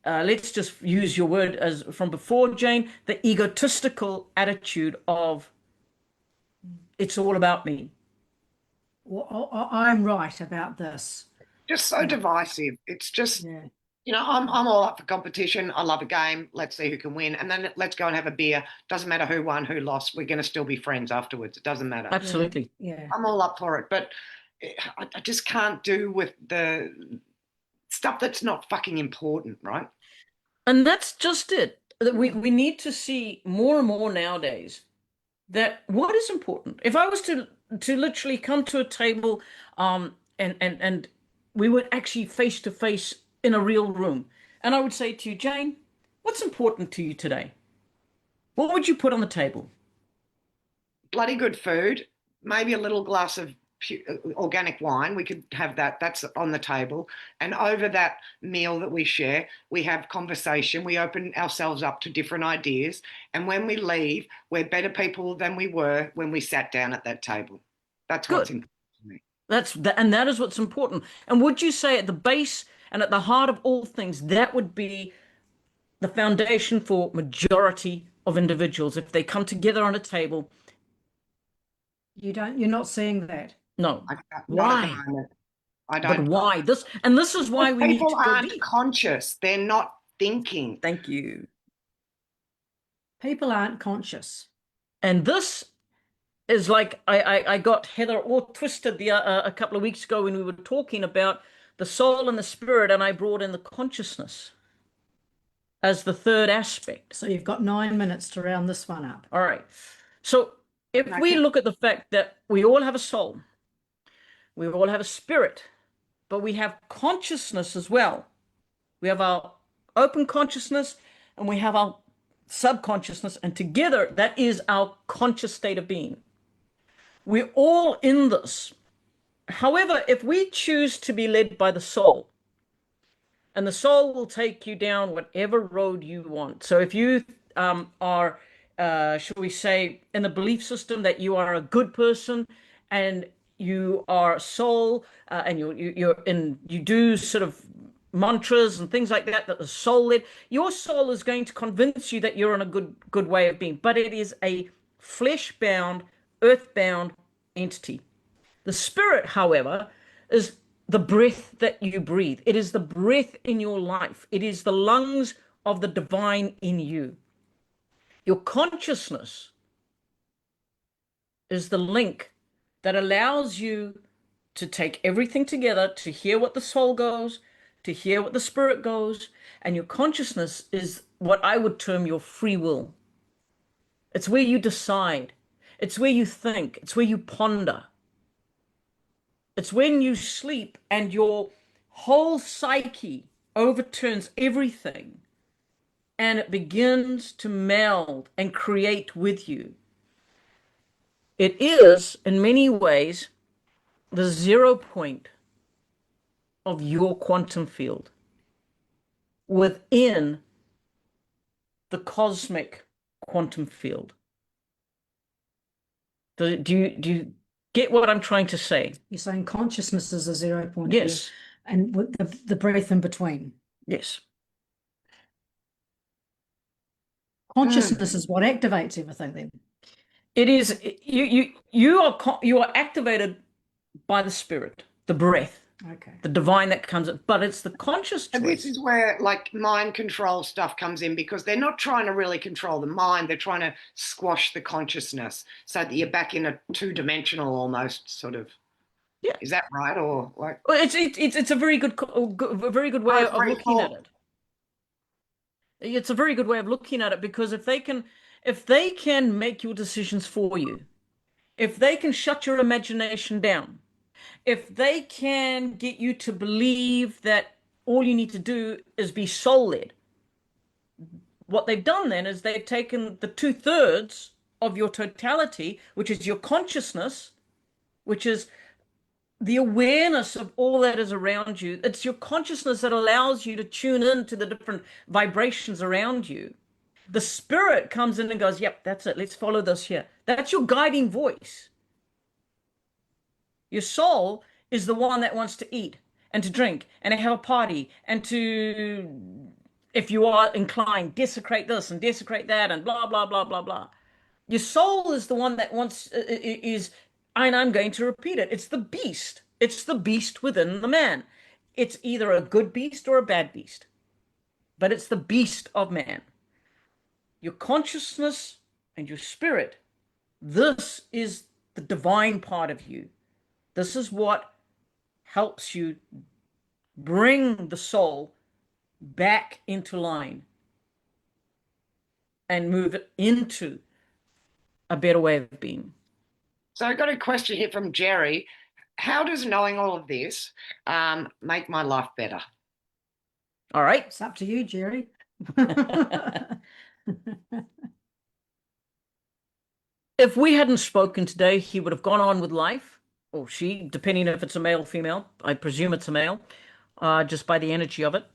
let's just use your word as from before, Jane, the egotistical attitude of it's all about me. Well, I'm right about this. Just so divisive. It's just, Yeah. you know, I'm all up for competition. I love a game. Let's see who can win. And then let's go and have a beer. Doesn't matter who won, who lost. We're going to still be friends afterwards. It doesn't matter. Absolutely. Yeah. I'm all up for it. But I just can't do with the stuff that's not fucking important, right? And that's just it. We need to see more and more nowadays that what is important. If I was to literally come to a table and we would actually face to face in a real room, and I would say to you, Jane, what's important to you today? What would you put on the table? Bloody good food, maybe a little glass of organic wine. We could have that. That's on the table. And over that meal that we share, we have conversation. We open ourselves up to different ideas. And when we leave, we're better people than we were when we sat down at that table. That's what's important to me. And that is what's important. And would you say at the base and at the heart of all things, that would be the foundation for majority of individuals if they come together on a table? You're not seeing that. No. Not at Why? the moment. I But don't. why? This is why we need People to go aren't deep. conscious. They're not thinking. Thank you. People aren't conscious. And this is like I got Heather all twisted a couple of weeks ago when we were talking about the soul and the spirit, and I brought in the consciousness as the third aspect. So you've got 9 minutes to round this one up. All right. So if we look at the fact that we all have a soul, we all have a spirit, but we have consciousness as well. We have our open consciousness and we have our subconsciousness, and together that is our conscious state of being. We're all in this. However, if we choose to be led by the soul, and the soul will take you down whatever road you want. So if you are, shall we say, in the belief system that you are a good person and you are soul, and you do sort of mantras and things like that that are soul led, your soul is going to convince you that you're on a good way of being, but it is a flesh bound, earth bound entity. The spirit, however, is the breath that you breathe. It is the breath in your life. It is the lungs of the divine in you. Your consciousness is the link that allows you to take everything together, to hear what the soul goes, to hear what the spirit goes, and your consciousness is what I would term your free will. It's where you decide. It's where you think. It's where you ponder. It's when you sleep and your whole psyche overturns everything and it begins to meld and create with you. It is, in many ways, the 0 point of your quantum field within the cosmic quantum field. Do you get what I'm trying to say? You're saying consciousness is a 0 point. Yes. And with the breath in between. Yes. Consciousness is what activates everything then. It is you are activated by the spirit, the breath, Okay. the divine that comes in, but it's the conscious And this choice. is where like mind control stuff comes in, because they're not trying to really control the mind. They're trying to squash the consciousness so that you're back in a two-dimensional almost sort of. Yeah. Is that right? Or like? Well, it's a very good way of looking at it. It's a very good way of looking at it, because if they can make your decisions for you, if they can shut your imagination down, if they can get you to believe that all you need to do is be soul led, what they've done then is they've taken the 2/3 of your totality, which is your consciousness, which is the awareness of all that is around you. It's your consciousness that allows you to tune into the different vibrations around you. The spirit comes in and goes, yep, that's it. Let's follow this here. That's your guiding voice. Your soul is the one that wants to eat and to drink and to have a party and to, if you are inclined, desecrate this and desecrate that and blah, blah, blah, blah, blah. Your soul is the one that wants, and I'm going to repeat it. It's the beast. It's the beast within the man. It's either a good beast or a bad beast, but it's the beast of man. Your consciousness and your spirit, this is the divine part of you. This is what helps you bring the soul back into line and move it into a better way of being. So I got a question here from Jerry. How does knowing all of this make my life better? All right. It's up to you, Jerry. If we hadn't spoken today, he would have gone on with life, or she, depending if it's a male or female. I presume it's a male, just by the energy of it.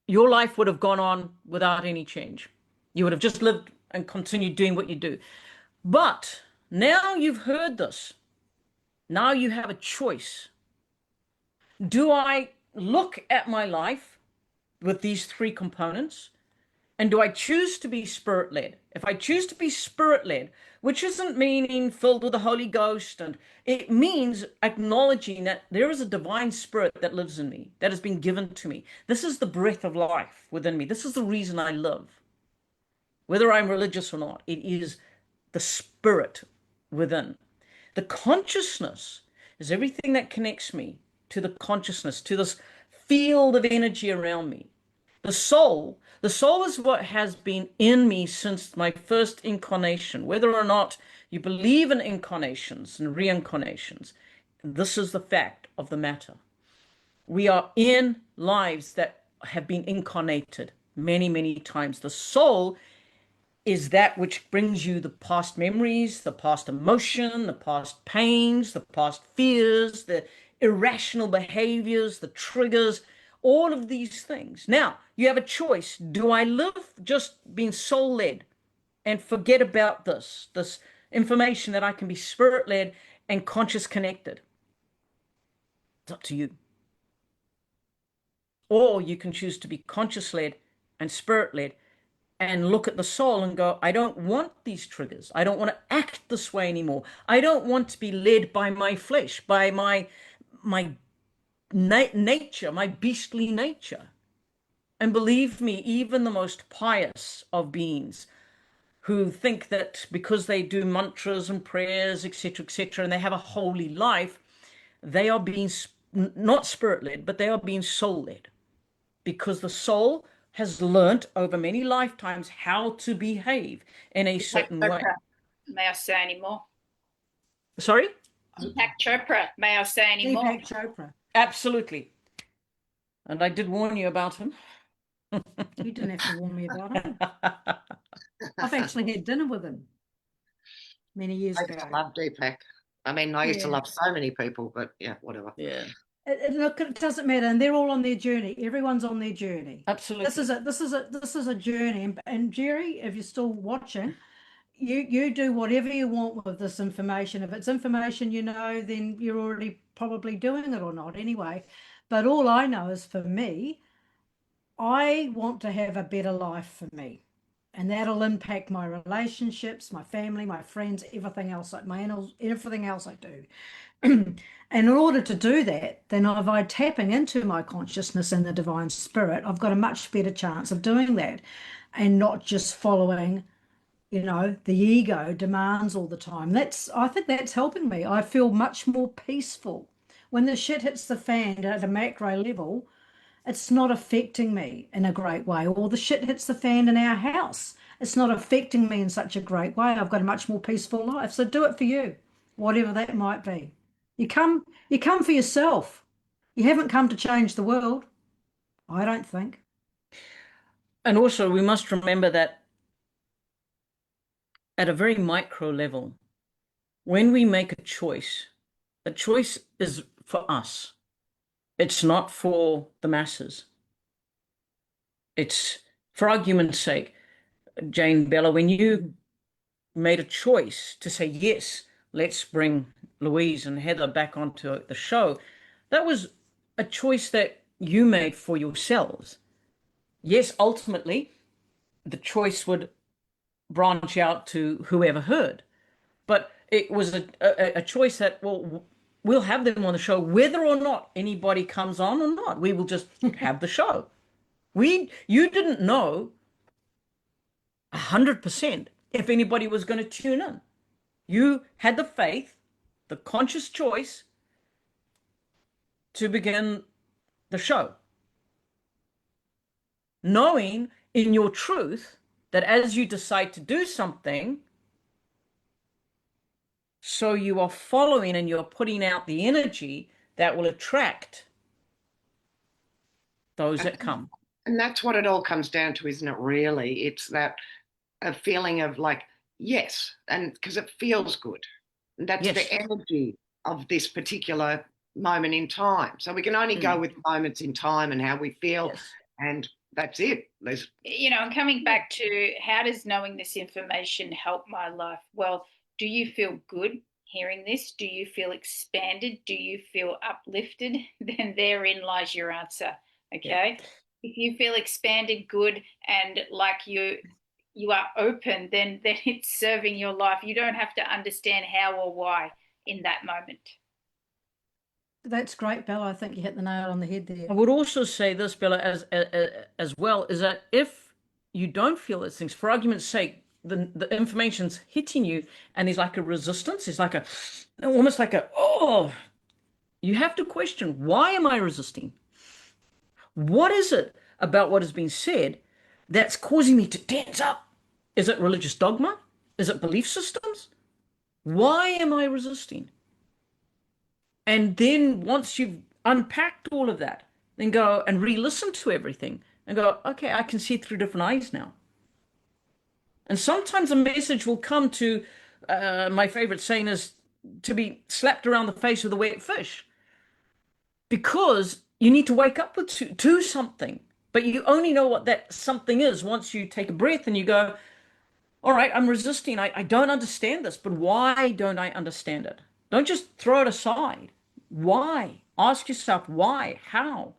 Your life would have gone on without any change. You would have just lived and continued doing what you do. But now you've heard this. Now you have a choice. Do I look at my life with these three components And do I choose to be spirit-led? If I choose to be spirit-led, which isn't meaning filled with the Holy Ghost, and it means acknowledging that there is a divine spirit that lives in me, that has been given to me. This is the breath of life within me. This is the reason I live. Whether I'm religious or not, it is the spirit within. The consciousness is everything that connects me to the consciousness, to this field of energy around me. The soul is what has been in me since my first incarnation. Whether or not you believe in incarnations and reincarnations, this is the fact of the matter. We are in lives that have been incarnated many, many times. The soul is that which brings you the past memories, the past emotion, the past pains, the past fears, the irrational behaviors, the triggers, all of these things. Now, you have a choice. Do I live just being soul-led and forget about this information that I can be spirit-led and conscious connected? It's up to you. Or you can choose to be conscious-led and spirit-led and look at the soul and go, I don't want these triggers. I don't want to act this way anymore. I don't want to be led by my flesh, by my nature, my beastly nature. And believe me, even the most pious of beings who think that because they do mantras and prayers, etc., and they have a holy life, they are being not spirit-led, but they are being soul-led. Because the soul has learnt over many lifetimes how to behave in a certain way. May I say any more? Sorry? Deepak Chopra. May I say any more? Deepak Chopra. Absolutely. And I did warn you about him. You didn't have to warn me about him. I've actually had dinner with him many years I ago. used to love Deepak. I mean, I used to love so many people, but yeah, whatever. Yeah. Look, it doesn't matter, and they're all on their journey. Everyone's on their journey. Absolutely. This is a journey. And Jerry, if you're still watching, you do whatever you want with this information. If it's information you know, then you're already probably doing it or not anyway. But all I know is, for me, I want to have a better life for me. And that'll impact my relationships, my family, my friends, everything else, like my animals, everything else I do. And in order to do that, then if I'm tapping into my consciousness and the divine spirit, I've got a much better chance of doing that and not just following, the ego demands all the time. I think that's helping me. I feel much more peaceful. When the shit hits the fan at a macro level, it's not affecting me in a great way. Or the shit hits the fan in our house, it's not affecting me in such a great way. I've got a much more peaceful life. So do it for you, whatever that might be. You come for yourself. You haven't come to change the world, I don't think. And also, we must remember that at a very micro level, when we make a choice, the choice is for us. It's not for the masses. It's, for argument's sake, Jane, Bella, when you made a choice to say, yes, let's bring Louise and Heather back onto the show, that was a choice that you made for yourselves. Yes, ultimately, the choice would branch out to whoever heard. But it was a choice that, well, we'll have them on the show whether or not anybody comes on or not. We will just have the show. You didn't know 100% if anybody was going to tune in. You had the faith, the conscious choice to begin the show, knowing in your truth that as you decide to do something, so you are following and you're putting out the energy that will attract those that come. And that's what it all comes down to, isn't it, really? It's that a feeling of like, yes, and because it feels good. And that's Yes. the energy of this particular moment in time. So we can only go with moments in time and how we feel, Yes. and that's it. And coming back to how does knowing this information help my life? Well, do you feel good hearing this? Do you feel expanded? Do you feel uplifted? Then therein lies your answer. Okay. if you feel expanded, good, and like you are open, then it's serving your life. You don't have to understand how or why in that moment. That's great, Bella. I think you hit the nail on the head I there. would also say this, Bella, as well, is that if you don't feel those things, for argument's sake, the information's hitting you and there's like a resistance, it's like almost like oh, you have to question, why am I resisting? What is it about what has been said that's causing me to tense up? Is it religious dogma? Is it belief systems? Why am I resisting? And then once you've unpacked all of that, then go and re-listen to everything and go, okay, I can see through different eyes now. And sometimes a message will come to, my favorite saying is to be slapped around the face with a wet fish, because you need to wake up to something, but you only know what that something is once you take a breath and you go, all right, I'm resisting. I don't understand this, but why don't I understand it? Don't just throw it aside. Why? Ask yourself why, how?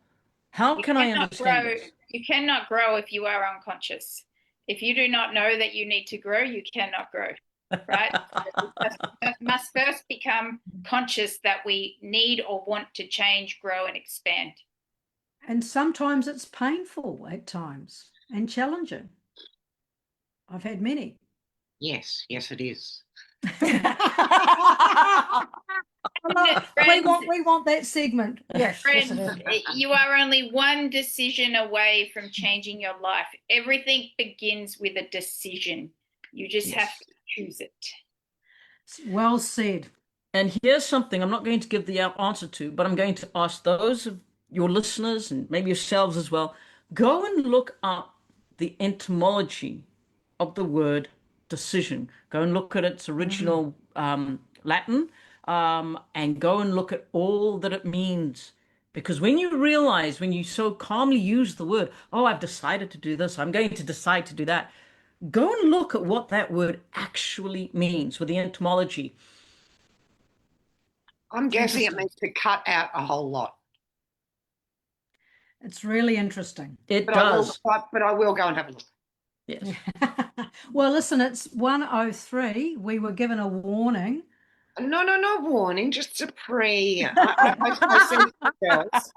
How You can I cannot understand grow. this? You cannot grow if you are unconscious. If you do not know that you need to grow, you cannot grow, right? We must first become conscious that we need or want to change, grow, and expand. And sometimes it's painful at times and challenging. I've had many. Yes, yes, it is. Friends, we want that segment. Yes, yes, friends, it is. you are only one decision away from changing your life. Everything begins with a decision. You just have to choose it. Well said. And here's something I'm not going to give the answer to, but I'm going to ask those of your listeners and maybe yourselves as well, go and look up the etymology of the word decision. Go and look at its original Latin, and go and look at all that it means. Because when you realize, when you so calmly use the word, oh, I've decided to do this, I'm going to decide to do that, go and look at what that word actually means with the etymology. I'm guessing it means to cut out a whole lot. It's really interesting. It But does. I will go and have a look. Yes. Well, listen, it's 1:03. We were given a warning. No warning, just a pre. I said to the girls,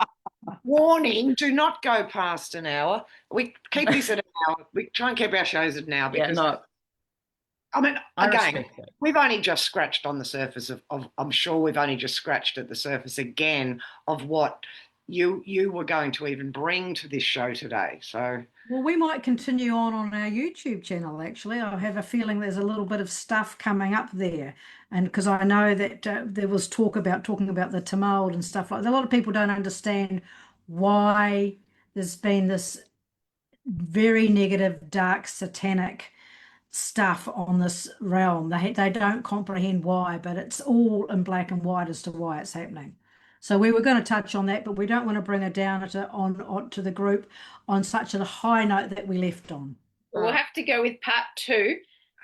warning, do not go past an hour. We keep this at an hour. We try and keep our shows at an hour Yeah, because, no, I mean, I again, respect that. we've only just scratched on the surface of I'm sure we've only just scratched at the surface again of what you were going to even bring to this show today. So, Well, we might continue on our YouTube channel, actually. I have a feeling there's a little bit of stuff coming up there. And because I know that there was talking about the Tamil and stuff like that. A lot of people don't understand why there's been this very negative, dark, satanic stuff on this realm. They don't comprehend why, but it's all in black and white as to why it's happening. So we were going to touch on that, but we don't want to bring it down to the group on such a high note that we left on. We'll have to go with part 2.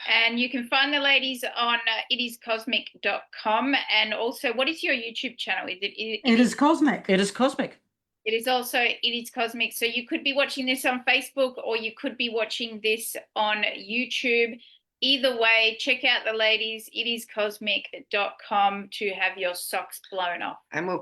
And you can find the ladies on itiscosmic.com. And also, what is your YouTube channel? It is Cosmic. It is cosmic. It is also It Is Cosmic. So you could be watching this on Facebook or you could be watching this on YouTube. Either way, check out the ladies, itiscosmic.com to have your socks blown off. and we'll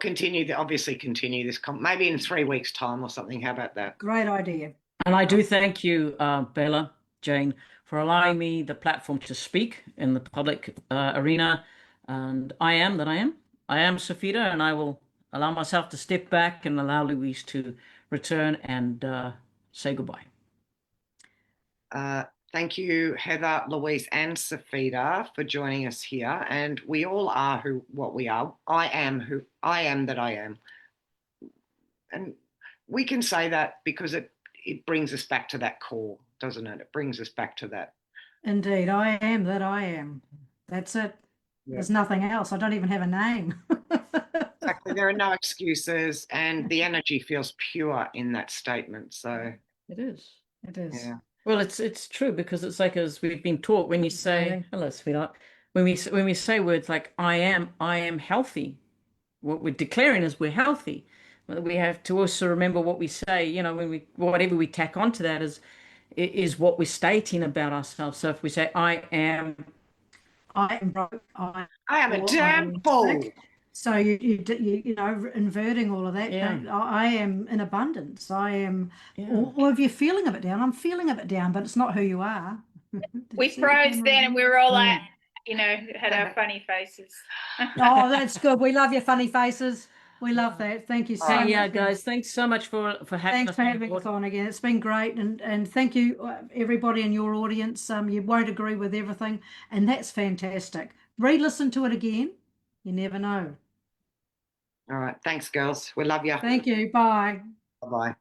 obviously continue this, maybe in 3 weeks' time or something. How about that? Great idea. And I do thank you, Bella, Jane, for allowing me the platform to speak in the public arena. And I am that I am. I am Cfieter, and I will allow myself to step back and allow Louise to return and say goodbye. Thank you, Heather, Louise, and Cfieter for joining us here. And we all are what we are. I am that I am. And we can say that because it brings us back to that core, doesn't it? It brings us back to that. Indeed, I am that I am. That's it. Yeah. There's nothing else. I don't even have a name. Exactly. There are no excuses, and the energy feels pure in that statement. So It is. It is. yeah. Well, it's true, because it's like, as we've been taught, when you say, hello, sweetheart, when we say words like I am healthy, what we're declaring is we're healthy. We have to also remember what we say, you know, when we, whatever we tack onto that is what we're stating about ourselves. So if we say, I am broke, I am a or I damn am fool. sick. So you know, inverting all of that. Yeah. I am in abundance. I am, Yeah. or if you're feeling a bit down, I'm feeling a bit down, but it's not who you are. Did We you see the froze camera then, and again? we were all like, you know, had our funny faces. Oh, that's good. We love your funny faces. We love that. Thank you so Hey, much. yeah, guys, thanks so much for having Thanks us for on having board. us on again. It's been great, and thank you, everybody in your audience. You won't agree with everything, and that's fantastic. Re-listen to it again. You never know. All right. Thanks, girls. We love you. Thank you. Bye. Bye-bye.